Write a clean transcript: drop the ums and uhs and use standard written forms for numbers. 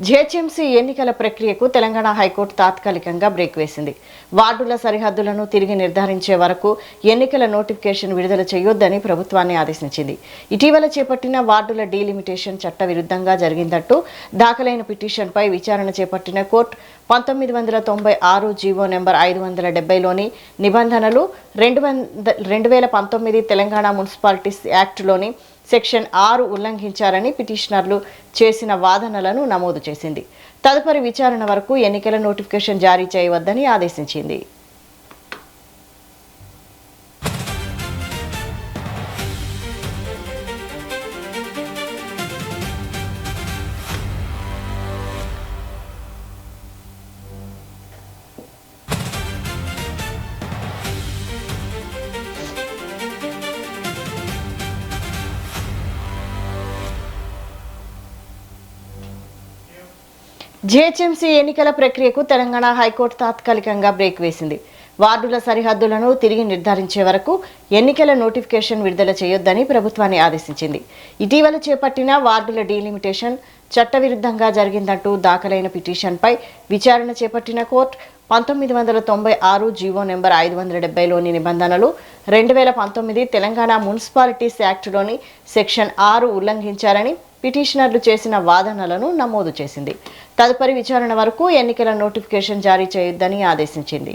GHMC ఎన్నికల ప్రక్రియకు Telangana high court తాత్కాలికంగా బ్రేక్ వేసింది. వార్డుల సరిహద్దులను తిరిగి నిర్ధారించే వరకు ఎన్నికల నోటిఫికేషన్ విడుదల చేయొద్దని ప్రభుత్వాన్ని ఆదేశించింది. ఇటీవల చేపట్టిన వార్డుల డీలిమిటేషన్ చట్టవిరుద్ధంగా జరిగిందంటూ దాఖలైన పిటిషన్పై విచారణ చేపట్టిన కోర్టు 1996 జీవో నెంబర్ 570లోని నిబంధనలు 2019 తెలంగాణ మున్సిపాలిటీస్ యాక్ట్లోని సెక్షన్ 6 ఉల్లంఘించారని పిటిషనర్లు చేసిన వాదనలను నమోదు చేసింది. తదుపరి విచారణ వరకు ఎన్నికల నోటిఫికేషన్ జారీ చేయవద్దని ఆదేశించింది. జీహెచ్ఎంసీ ఎన్నికల ప్రక్రియకు తెలంగాణ హైకోర్టు తాత్కాలికంగా బ్రేక్ వేసింది. వార్డుల సరిహద్దులను తిరిగి నిర్ధారించే వరకు ఎన్నికల నోటిఫికేషన్ విడుదల చేయొద్దని ప్రభుత్వాన్ని ఆదేశించింది. ఇటీవల చేపట్టిన వార్డుల డీలిమిటేషన్ చట్టవిరుద్ధంగా జరిగిందంటూ దాఖలైన పిటిషన్పై విచారణ చేపట్టిన కోర్టు 1996 జీవో నెంబర్ 570లోని నిబంధనలు 2019 తెలంగాణ మున్సిపాలిటీస్ యాక్ట్లోని సెక్షన్ 6 ఉల్లంఘించారని పిటిషనర్లు చేసిన వాదనలను నమోదు చేసింది. తదుపరి విచారణ వరకు ఎన్నికల నోటిఫికేషన్ జారీ చేయొద్దని ఆదేశించింది.